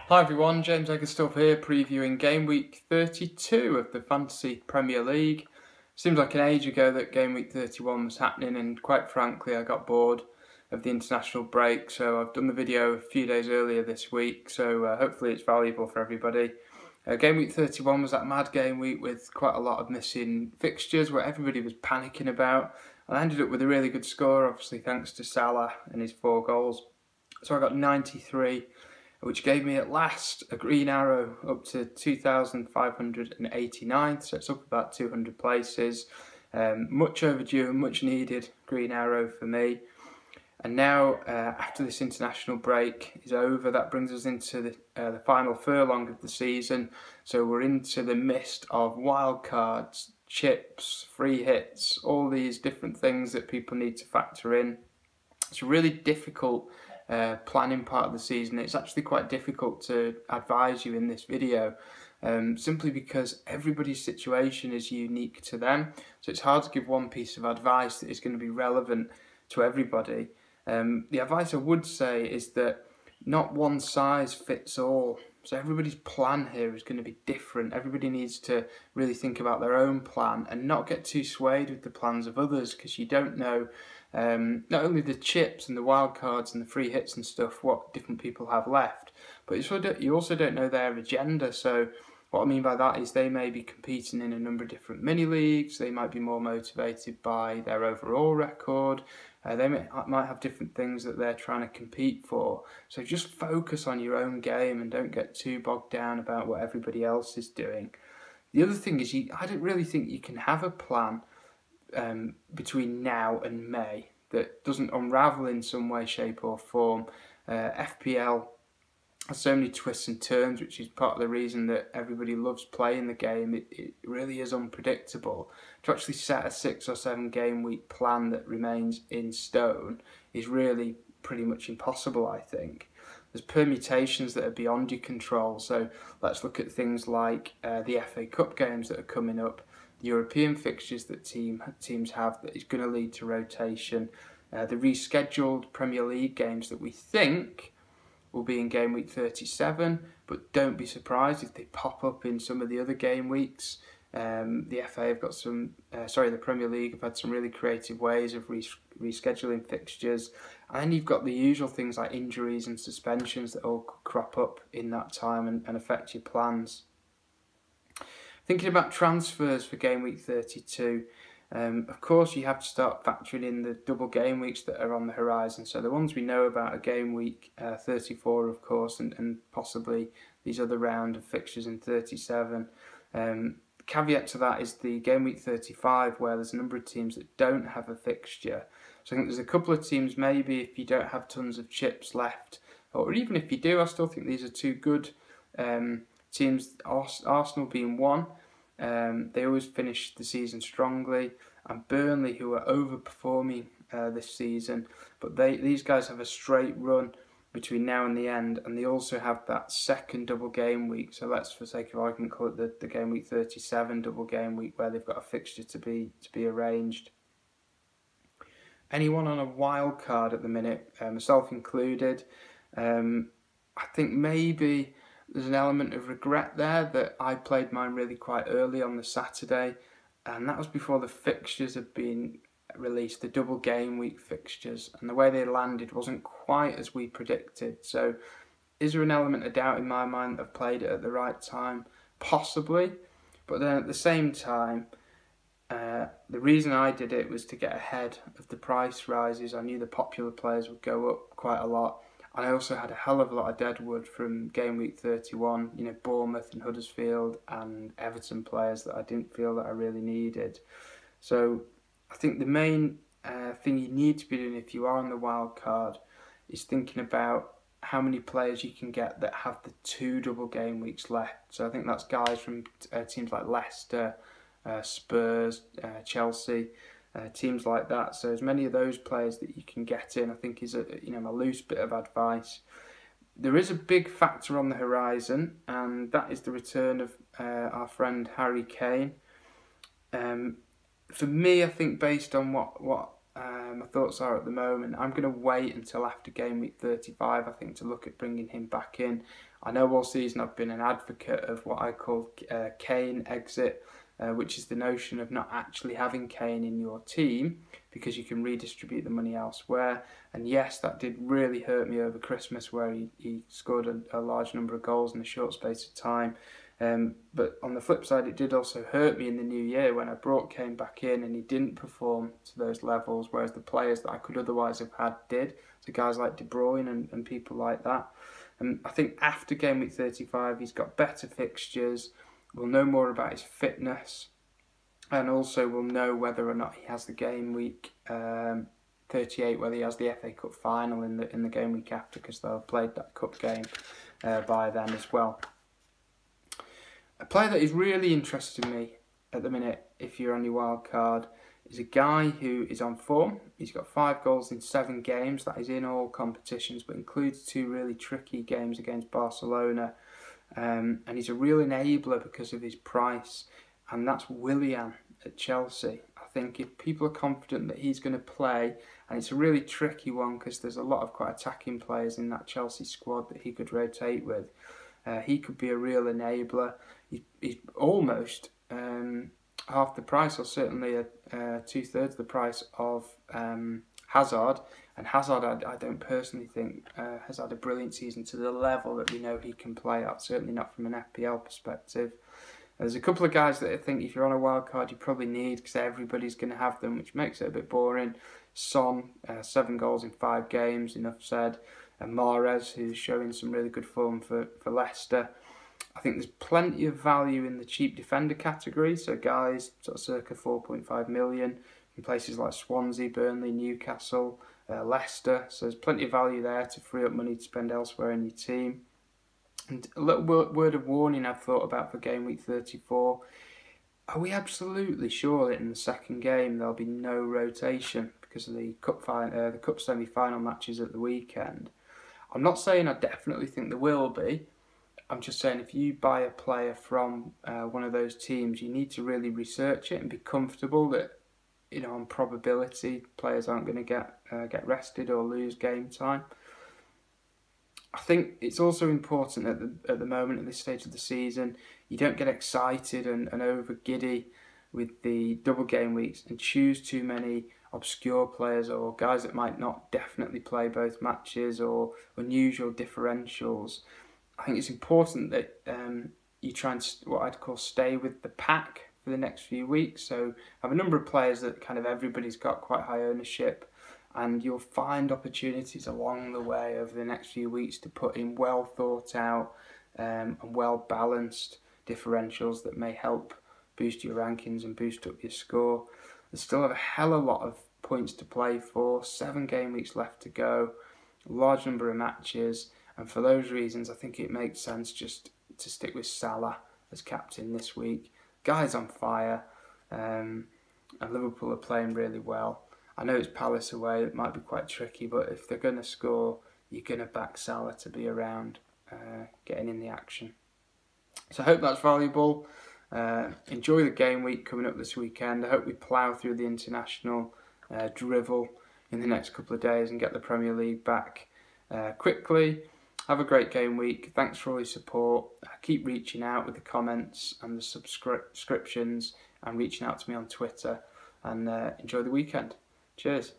Hi everyone, James Egersdorff here, previewing Game Week 32 of the Fantasy Premier League. Seems like an age ago that Game Week 31 was happening, and quite frankly I got bored of the international break, so I've done the video a few days earlier this week, so hopefully it's valuable for everybody. Game Week 31 was that mad game week with quite a lot of missing fixtures where everybody was panicking about, and I ended up with a really good score, obviously thanks to Salah and his 4 goals. So I got 93, which gave me at last a green arrow up to 2,589, so it's up about 200 places. Much overdue and much needed green arrow for me. And now, after this international break is over, that brings us into the final furlong of the season. So we're into the midst of wildcards, chips, free hits, all these different things that people need to factor in. It's a really difficult planning part of the season. It's actually quite difficult to advise you in this video, simply because everybody's situation is unique to them. So it's hard to give one piece of advice that is going to be relevant to everybody. The advice I would say is that not one size fits all. So everybody's plan here is going to be different. Everybody needs to really think about their own plan and not get too swayed with the plans of others, because you don't know not only the chips and the wildcards and the free hits and stuff, what different people have left, but you also don't know their agenda. So what I mean by that is they may be competing in a number of different mini leagues. They might be more motivated by their overall record. They might have different things that they're trying to compete for. So just focus on your own game and don't get too bogged down about what everybody else is doing. The other thing is, I don't really think you can have a plan between now and May that doesn't unravel in some way, shape or form. FPL has so many twists and turns, which is part of the reason that everybody loves playing the game. It really is unpredictable. To actually set a 6 or 7 game week plan that remains in stone is really pretty much impossible, I think. There's permutations that are beyond your control. So let's look at things like the FA Cup games that are coming up, the European fixtures that teams have that is going to lead to rotation, the rescheduled Premier League games that we think will be in Game Week 37, but don't be surprised if they pop up in some of the other game weeks. The FA have got the Premier League have had some really creative ways of rescheduling fixtures, and then you've got the usual things like injuries and suspensions that all crop up in that time and affect your plans. Thinking about transfers for Game Week 32, of course you have to start factoring in the double game weeks that are on the horizon. So the ones we know about are Game Week 34, of course, and possibly these other round of fixtures in 37. Caveat to that is the Game Week 35, where there's a number of teams that don't have a fixture. So I think there's a couple of teams, maybe if you don't have tons of chips left, or even if you do, I still think these are two good teams, Arsenal being one. They always finish the season strongly, and Burnley, who are overperforming this season, but these guys have a straight run between now and the end, and they also have that second double game week. So let's, for sake of argument, call it the Game Week 37 double game week, where they've got a fixture to be arranged. Anyone on a wild card at the minute, myself included, I think maybe there's an element of regret there that I played mine really quite early on the Saturday, and that was before the fixtures had been released, the double game week fixtures, and the way they landed wasn't quite as we predicted. So is there an element of doubt in my mind that I've played it at the right time? Possibly, but then at the same time, the reason I did it was to get ahead of the price rises. I knew the popular players would go up quite a lot. And I also had a hell of a lot of deadwood from Game Week 31, you know, Bournemouth and Huddersfield and Everton players that I didn't feel that I really needed. So I think the main thing you need to be doing if you are on the wild card is thinking about how many players you can get that have the 2 double game weeks left. So I think that's guys from teams like Leicester, Spurs, Chelsea, teams like that. So as many of those players that you can get in, I think is a loose bit of advice. There is a big factor on the horizon, and that is the return of our friend Harry Kane. For me, I think based on what my thoughts are at the moment, I'm going to wait until after game week 35, I think, to look at bringing him back in. I know all season I've been an advocate of what I call Kane exit, which is the notion of not actually having Kane in your team because you can redistribute the money elsewhere. And yes, that did really hurt me over Christmas, where he scored a large number of goals in a short space of time. But on the flip side, it did also hurt me in the new year when I brought Kane back in and he didn't perform to those levels, whereas the players that I could otherwise have had did. So guys like De Bruyne and people like that. And I think after game week 35, he's got better fixtures. We'll know more about his fitness, and also we'll know whether or not he has the game week 38, whether he has the FA Cup final in the game week after, because they'll have played that cup game by then as well. A player that is really interesting me at the minute, if you're on your wild card, is a guy who is on form. He's got 5 goals in 7 games. That is in all competitions, but includes 2 really tricky games against Barcelona. And he's a real enabler because of his price. And that's Willian at Chelsea. I think if people are confident that he's going to play, and it's a really tricky one because there's a lot of quite attacking players in that Chelsea squad that he could rotate with. He could be a real enabler. He's almost half the price, or certainly 2/3 the price of Hazard. And Hazard, I don't personally think has had a brilliant season to the level that we know he can play at, certainly not from an FPL perspective. There's a couple of guys that I think if you're on a wild card you probably need, because everybody's going to have them, which makes it a bit boring. Son, 7 goals in 5 games, enough said. And Mahrez, who's showing some really good form for Leicester. I think there's plenty of value in the cheap defender category, so guys sort of circa 4.5 million in places like Swansea, Burnley, Newcastle, Leicester. So there's plenty of value there to free up money to spend elsewhere in your team. And a little word of warning I've thought about for game week 34. Are we absolutely sure that in the second game there'll be no rotation because of the cup semi-final matches at the weekend? I'm not saying I definitely think there will be. I'm just saying if you buy a player from one of those teams, you need to really research it and be comfortable that, you know, on probability, players aren't going to get rested or lose game time. I think it's also important at the moment, at this stage of the season, you don't get excited and over giddy with the double game weeks and choose too many obscure players or guys that might not definitely play both matches or unusual differentials. I think it's important that you try and, what I'd call, stay with the pack for the next few weeks. So I have a number of players that kind of everybody's got quite high ownership, and you'll find opportunities along the way over the next few weeks to put in well thought out and well balanced differentials that may help boost your rankings and boost up your score. There's still a hell of a lot of points to play for, 7 game weeks left to go, a large number of matches, and for those reasons I think it makes sense just to stick with Salah as captain this week. Guy's on fire, and Liverpool are playing really well. I know it's Palace away, it might be quite tricky, but if they're going to score, you're going to back Salah to be around, getting in the action. So I hope that's valuable. Enjoy the game week coming up this weekend. I hope we plough through the international drivel in the next couple of days and get the Premier League back quickly. Have a great game week. Thanks for all your support. Keep reaching out with the comments and the subscriptions and reaching out to me on Twitter. And enjoy the weekend. Cheers.